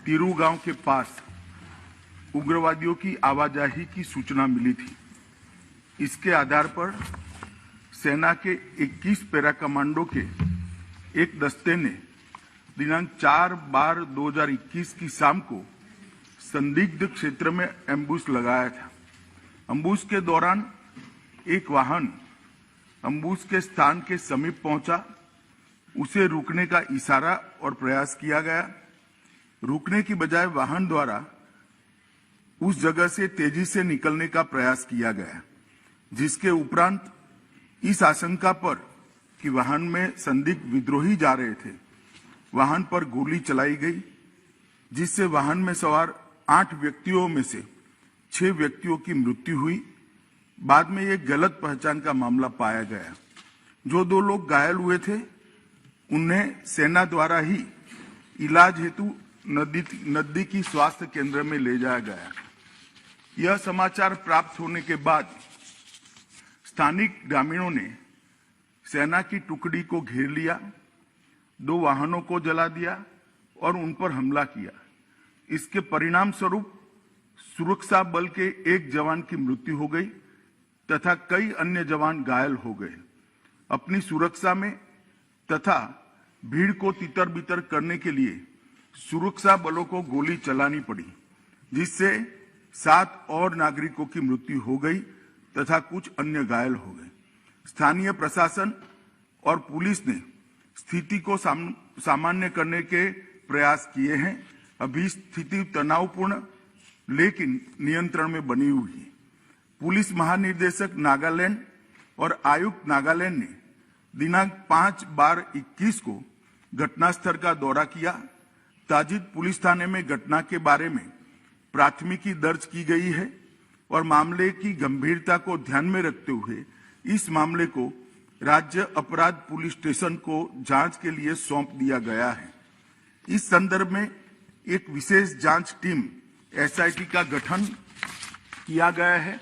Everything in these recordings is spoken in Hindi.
तिरू गांव के पास उग्रवादियों की आवाजाही की सूचना मिली थी। इसके आधार पर सेना के 21 पैरा कमांडो के एक दस्ते ने दिनांक 4/12/2021 की शाम को संदिग्ध क्षेत्र में एम्बुश लगाया था। एम्बुश के दौरान एक वाहन एम्बुश के स्थान के समीप पहुंचा। उसे रुकने का इशारा और प्रयास किया गया। रुकने की बजाय वाहन द्वारा उस जगह से तेजी से निकलने का प्रयास किया गया, जिसके उपरांत इस आशंका पर कि वाहन में संदिग्ध विद्रोही जा रहे थे, वाहन पर गोली चलाई गई, जिससे वाहन में सवार 8 व्यक्तियों में से 6 व्यक्तियों की मृत्यु हुई। बाद में एक गलत पहचान का मामला पाया गया। जो 2 लोग घायल हुए थे उन्हें सेना द्वारा ही इलाज हेतु नजदीकी स्वास्थ्य केंद्र में ले जाया गया। यह समाचार प्राप्त होने के बाद स्थानिक ग्रामीणों ने सेना की टुकड़ी को घेर लिया, 2 वाहनों को जला दिया और उन पर हमला किया। इसके परिणाम स्वरूप सुरक्षा बल के एक जवान की मृत्यु हो गई तथा कई अन्य जवान घायल हो गए। अपनी सुरक्षा में तथा भीड़ को तितर-बितर करने के लिए सुरक्षा बलों को गोली चलानी पड़ी, जिससे 7 और नागरिकों की मृत्यु हो गई तथा कुछ अन्य घायल हो गए। स्थानीय प्रशासन और पुलिस ने स्थिति को सामान्य करने के प्रयास किए हैं। अभी स्थिति तनावपूर्ण लेकिन नियंत्रण में बनी हुई है। पुलिस महानिदेशक नागालैंड और आयुक्त नागालैंड ने दिनांक 5/12/21 को घटनास्थल का दौरा किया। ताजिद पुलिस थाने में घटना के बारे में प्राथमिकी दर्ज की गई है और मामले की गंभीरता को ध्यान में रखते हुए इस मामले को राज्य अपराध पुलिस स्टेशन को जांच के लिए सौंप दिया गया है। इस संदर्भ में एक विशेष जांच टीम SIT का गठन किया गया है,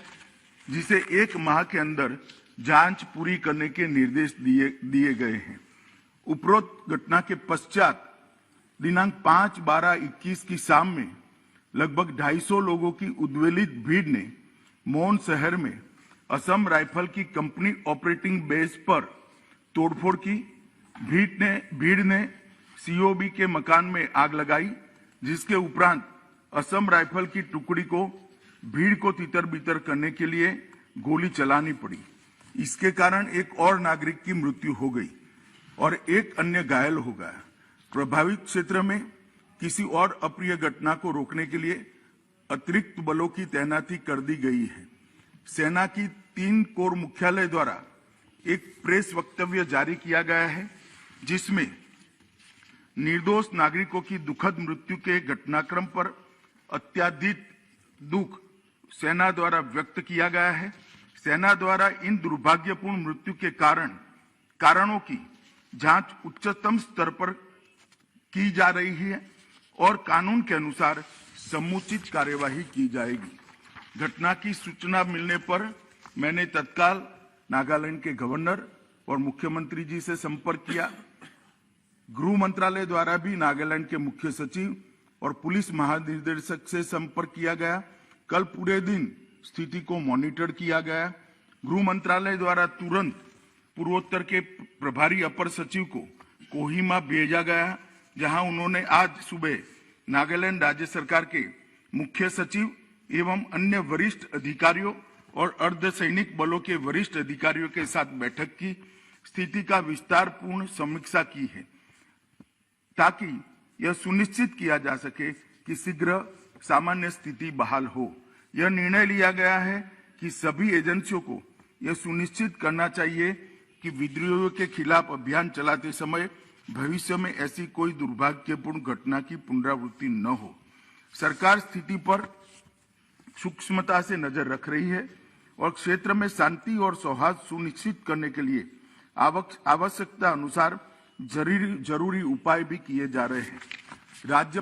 जिसे 1 माह के अंदर जांच पूरी करने के निर्देश दिए गए हैं। उपरोक्त घटना के पश्चात दिनांक 5/12/21 की शाम में लगभग 250 लोगों की उद्वेलित भीड़ ने मोन शहर में असम राइफल की कंपनी ऑपरेटिंग बेस पर तोड़फोड़ की। भीड़ ने COB के मकान में आग लगाई, जिसके उपरांत असम राइफल की टुकड़ी को भीड़ को तितर-बितर करने के लिए गोली चलानी पड़ी। इसके कारण एक और नागरिक की मृत्यु हो गई और एक अन्य घायल हो गया। प्रभावित क्षेत्र में किसी और अप्रिय घटना को रोकने के लिए अतिरिक्त बलों की तैनाती कर दी गई है। सेना की 3 कोर मुख्यालय द्वारा एक प्रेस वक्तव्य जारी किया गया है, जिसमें निर्दोष नागरिकों की दुखद मृत्यु के घटनाक्रम पर अत्यधिक दुख सेना द्वारा व्यक्त किया गया है। सेना द्वारा इन दुर्भाग्यपूर्ण मृत्यु के कारणों की जांच उच्चतम स्तर पर की जा रही है और कानून के अनुसार समुचित कार्यवाही की जाएगी। घटना की सूचना मिलने पर मैंने तत्काल नागालैंड के गवर्नर और मुख्यमंत्री जी से संपर्क किया। गृह मंत्रालय द्वारा भी नागालैंड के मुख्य सचिव और पुलिस महानिदेशक से संपर्क किया गया। कल पूरे दिन स्थिति को मॉनिटर किया गया। गृह मंत्रालय द्वारा तुरंत पूर्वोत्तर के प्रभारी अपर सचिव को कोहिमा भेजा गया, जहां उन्होंने आज सुबह नागालैंड राज्य सरकार के मुख्य सचिव एवं अन्य वरिष्ठ अधिकारियों और अर्धसैनिक बलों के वरिष्ठ अधिकारियों के साथ बैठक की। स्थिति का विस्तारपूर्ण समीक्षा की है, ताकि यह सुनिश्चित किया जा सके कि शीघ्र सामान्य स्थिति बहाल हो। यह निर्णय लिया गया है कि सभी एजेंसियों को यह सुनिश्चित करना चाहिए कि विद्रोहियों के खिलाफ अभियान चलाते समय भविष्य में ऐसी कोई दुर्भाग्यपूर्ण घटना की पुनरावृत्ति न हो। सरकार स्थिति पर सूक्ष्मता से नजर रख रही है और क्षेत्र में शांति और सौहार्द सुनिश्चित करने के लिए आवश्यकता अनुसार जरूरी उपाय भी किए जा रहे हैं। राज्य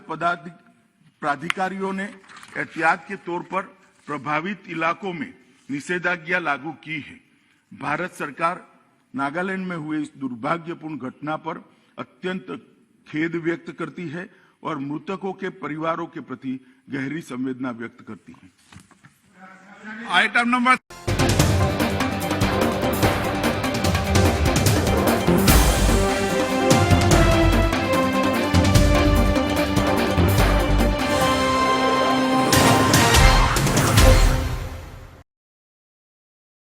प्राधिकारियों ने एहतियात के तौर पर प्रभावित इलाकों में निषेधाज्ञा लागू की है। भारत सरकार नागालैंड में हुए इस दुर्भाग्यपूर्ण घटना पर अत्यंत खेद व्यक्त करती है और मृतकों के परिवारों के प्रति गहरी संवेदना व्यक्त करती है। Item number